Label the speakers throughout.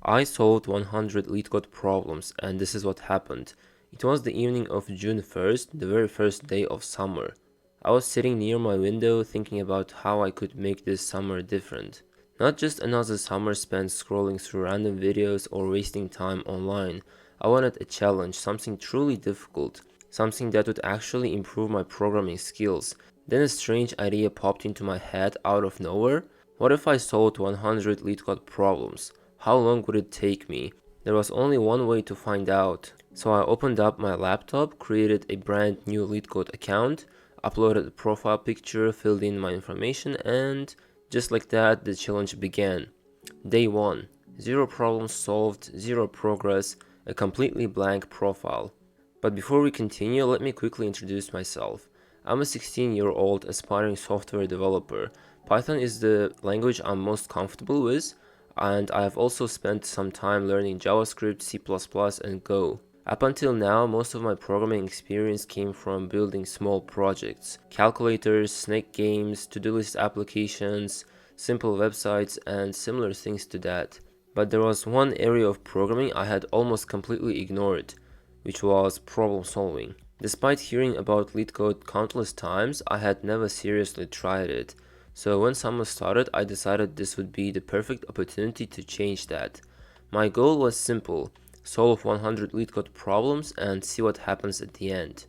Speaker 1: I solved 100 LeetCode problems, and this is what happened. It was the evening of June 1st, the very first day of summer. I was sitting near my window thinking about how I could make this summer different. Not just another summer spent scrolling through random videos or wasting time online. I wanted a challenge, something truly difficult, something that would actually improve my programming skills. Then a strange idea popped into my head out of nowhere. What if I solved 100 LeetCode problems? How long would it take me? There was only one way to find out. So I opened up my laptop, created a brand new LeetCode account, uploaded a profile picture, filled in my information, and just like that, the challenge began. Day 1. 0 problems solved, 0 progress, a completely blank profile. But before we continue, let me quickly introduce myself. I'm a 16-year-old aspiring software developer. Python is the language I'm most comfortable with, and I have also spent some time learning JavaScript, C++, and Go. Up until now, most of my programming experience came from building small projects, calculators, snake games, to-do list applications, simple websites, and similar things to that. But there was one area of programming I had almost completely ignored, which was problem solving. Despite hearing about LeetCode countless times, I had never seriously tried it. So when summer started, I decided this would be the perfect opportunity to change that. My goal was simple: solve 100 LeetCode problems and see what happens at the end.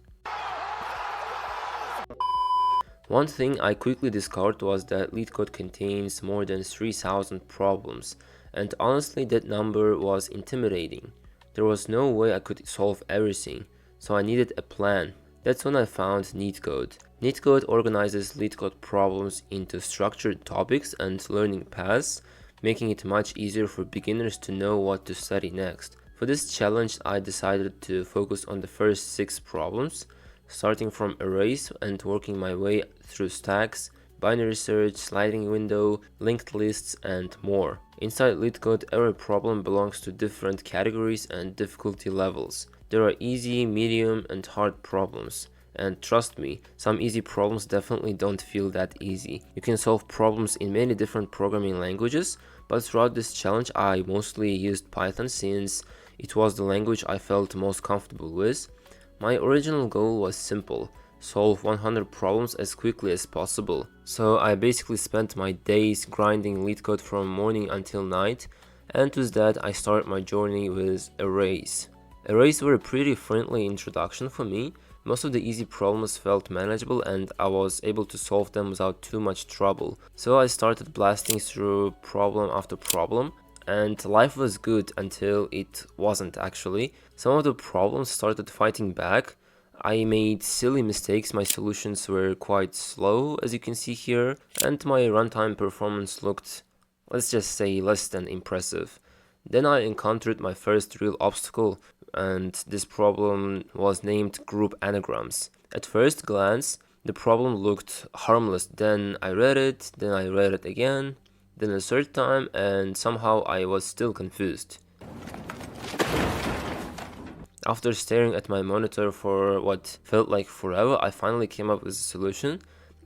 Speaker 1: One thing I quickly discovered was that LeetCode contains more than 3,000 problems, and honestly that number was intimidating. There was no way I could solve everything, so I needed a plan. That's when I found LeetCode. LeetCode organizes LeetCode problems into structured topics and learning paths, making it much easier for beginners to know what to study next. For this challenge, I decided to focus on the first 6 problems, starting from arrays and working my way through stacks, binary search, sliding window, linked lists, and more. Inside LeetCode, every problem belongs to different categories and difficulty levels. There are easy, medium, and hard problems. And trust me, some easy problems definitely don't feel that easy. You can solve problems in many different programming languages, but throughout this challenge I mostly used Python since it was the language I felt most comfortable with. My original goal was simple: solve 100 problems as quickly as possible. So I basically spent my days grinding LeetCode from morning until night, and with that I started my journey with arrays. Arrays were a pretty friendly introduction for me. Most of the easy problems felt manageable and I was able to solve them without too much trouble. So I started blasting through problem after problem, and life was good until it wasn't actually. Some of the problems started fighting back. I made silly mistakes, my solutions were quite slow as you can see here, and my runtime performance looked, let's just say, less than impressive. Then I encountered my first real obstacle, and this problem was named group anagrams. At first glance, the problem looked harmless. Then I read it again, then a third time, and somehow I was still confused. After staring at my monitor for what felt like forever, I finally came up with a solution,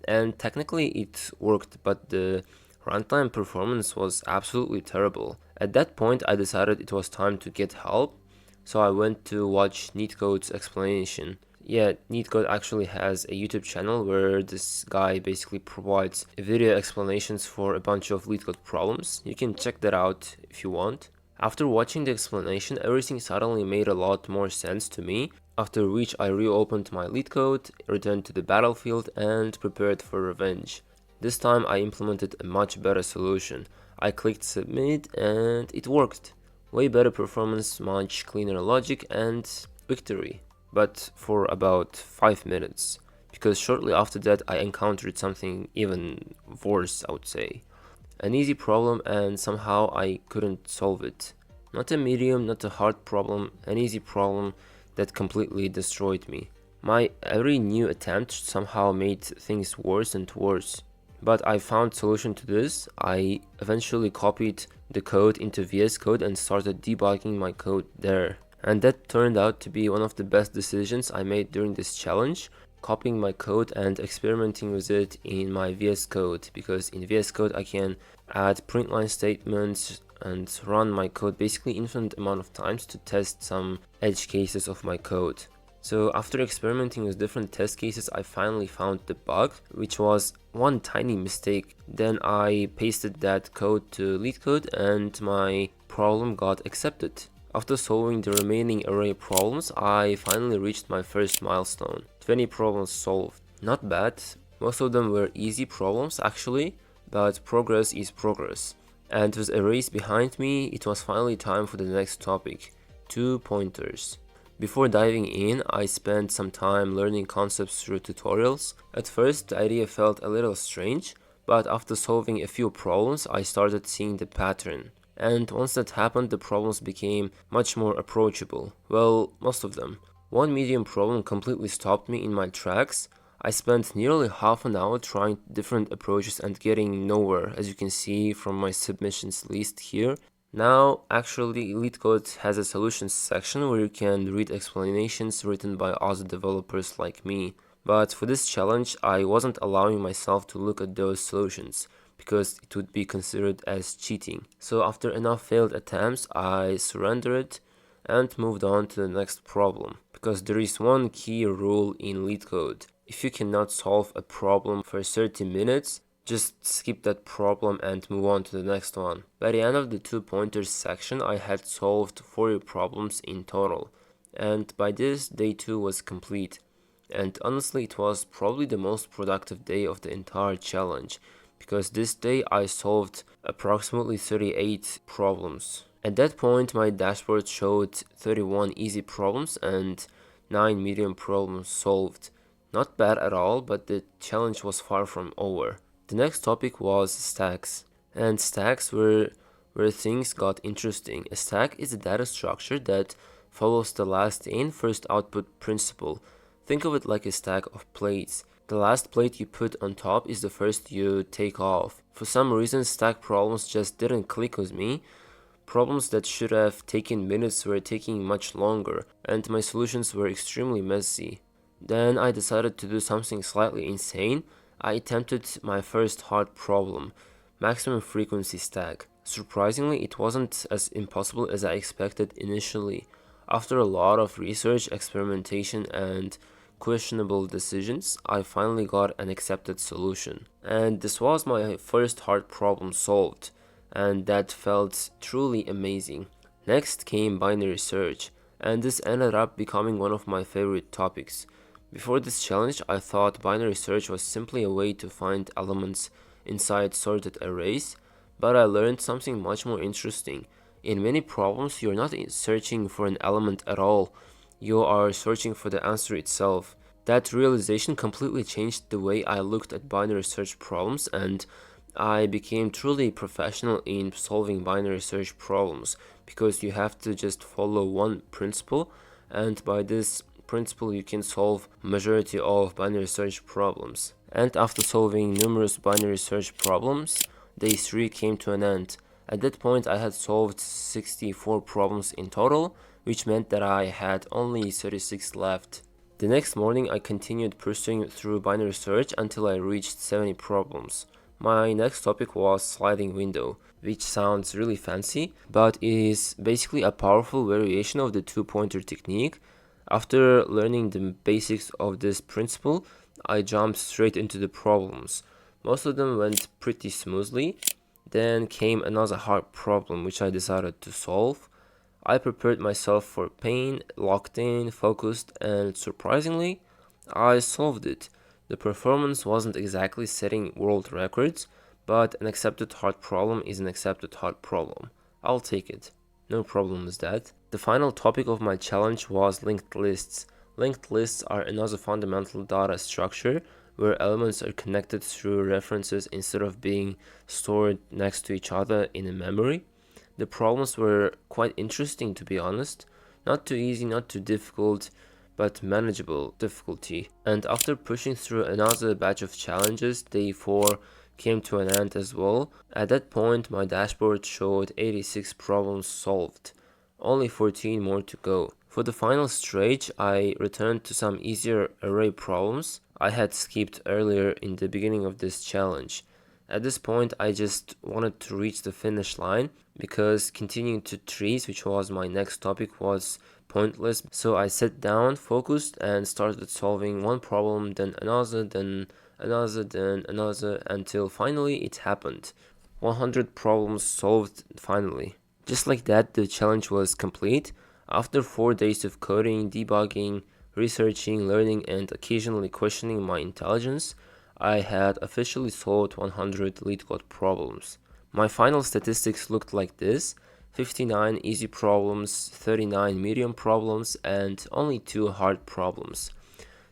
Speaker 1: and technically it worked, but the runtime performance was absolutely terrible. At that point, I decided it was time to get help, so I went to watch LeetCode's explanation. Yeah, LeetCode actually has a YouTube channel where this guy basically provides video explanations for a bunch of LeetCode problems. You can check that out if you want. After watching the explanation, everything suddenly made a lot more sense to me, after which I reopened my LeetCode, returned to the battlefield, and prepared for revenge. This time I implemented a much better solution. I clicked submit and it worked. Way better performance, much cleaner logic, and victory. But for about 5 minutes, because shortly after that I encountered something even worse, I would say. An easy problem and somehow I couldn't solve it. Not a medium, not a hard problem, an easy problem that completely destroyed me. My every new attempt somehow made things worse and worse. But I found a solution to this. I eventually copied the code into VS Code and started debugging my code there. And that turned out to be one of the best decisions I made during this challenge, copying my code and experimenting with it in my VS Code, because in VS Code I can add print line statements, and run my code basically infinite amount of times to test some edge cases of my code. So after experimenting with different test cases, I finally found the bug, which was one tiny mistake. Then I pasted that code to LeetCode and my problem got accepted. After solving the remaining array problems, I finally reached my first milestone. 20 problems solved. Not bad. Most of them were easy problems actually, but progress is progress. And with arrays behind me, it was finally time for the next topic, 2 pointers. Before diving in, I spent some time learning concepts through tutorials. At first, the idea felt a little strange, but after solving a few problems, I started seeing the pattern. And once that happened, the problems became much more approachable. Well, most of them. One medium problem completely stopped me in my tracks. I spent nearly half an hour trying different approaches and getting nowhere, as you can see from my submissions list here. Now, actually, LeetCode has a solutions section where you can read explanations written by other developers like me. But for this challenge, I wasn't allowing myself to look at those solutions, because it would be considered as cheating. So after enough failed attempts, I surrendered and moved on to the next problem. Because there is one key rule in LeetCode. If you cannot solve a problem for 30 minutes, just skip that problem and move on to the next one. By the end of the 2 pointers section, I had solved 40 problems in total. And by this, day 2 was complete. And honestly, it was probably the most productive day of the entire challenge, because this day I solved approximately 38 problems. At that point, my dashboard showed 31 easy problems and 9 medium problems solved. Not bad at all, but the challenge was far from over. The next topic was stacks, and stacks were where things got interesting. A stack is a data structure that follows the last in, first output principle. Think of it like a stack of plates. The last plate you put on top is the first you take off. For some reason, stack problems just didn't click with me. Problems that should have taken minutes were taking much longer, and my solutions were extremely messy. Then I decided to do something slightly insane. I attempted my first hard problem, maximum frequency stack. Surprisingly, it wasn't as impossible as I expected initially. After a lot of research, experimentation, and questionable decisions, I finally got an accepted solution. And this was my first hard problem solved, and that felt truly amazing. Next came binary search, and this ended up becoming one of my favorite topics. Before this challenge, I thought binary search was simply a way to find elements inside sorted arrays, but I learned something much more interesting. In many problems, you're not searching for an element at all, you are searching for the answer itself. That realization completely changed the way I looked at binary search problems, and I became truly professional in solving binary search problems, because you have to just follow one principle, and by this principle you can solve majority of binary search problems. And after solving numerous binary search problems, day 3 came to an end. At that point I had solved 64 problems in total, which meant that I had only 36 left. The next morning I continued pursuing through binary search until I reached 70 problems. My next topic was sliding window, which sounds really fancy, but is basically a powerful variation of the 2-pointer technique. After learning the basics of this principle, I jumped straight into the problems. Most of them went pretty smoothly. Then came another hard problem which I decided to solve. I prepared myself for pain, locked in, focused, and surprisingly, I solved it. The performance wasn't exactly setting world records, but an accepted hard problem is an accepted hard problem. I'll take it. No problem with that. The final topic of my challenge was linked lists. Linked lists are another fundamental data structure where elements are connected through references instead of being stored next to each other in a memory. The problems were quite interesting, to be honest. Not too easy, not too difficult, but manageable difficulty. And after pushing through another batch of challenges, day 4 came to an end as well. At that point, my dashboard showed 86 problems solved. Only 14 more to go. For the final stage, I returned to some easier array problems I had skipped earlier in the beginning of this challenge. At this point, I just wanted to reach the finish line because continuing to trees, which was my next topic, was pointless. So I sat down, focused, and started solving one problem, then another, then another, then another, until finally it happened. 100 problems solved finally. Just like that, the challenge was complete. After 4 days of coding, debugging, researching, learning, and occasionally questioning my intelligence, I had officially solved 100 LeetCode problems. My final statistics looked like this: 59 easy problems, 39 medium problems, and only 2 hard problems.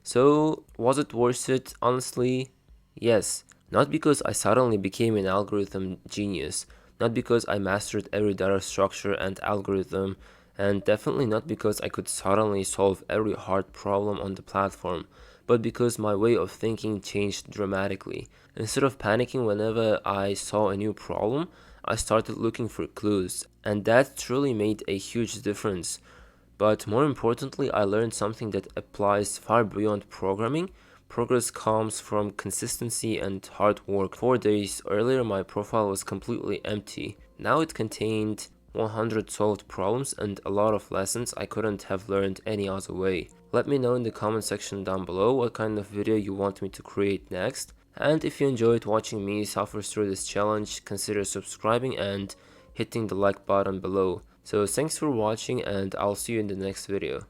Speaker 1: So, was it worth it? Honestly, yes. Not because I suddenly became an algorithm genius, not because I mastered every data structure and algorithm, and definitely not because I could suddenly solve every hard problem on the platform, but because my way of thinking changed dramatically. Instead of panicking whenever I saw a new problem, I started looking for clues, and that truly made a huge difference. But more importantly, I learned something that applies far beyond programming. Progress comes from consistency and hard work. 4 days earlier, my profile was completely empty. Now it contained 100 solved problems and a lot of lessons I couldn't have learned any other way. Let me know in the comment section down below what kind of video you want me to create next. And if you enjoyed watching me suffer through this challenge, consider subscribing and hitting the like button below. So thanks for watching, and I'll see you in the next video.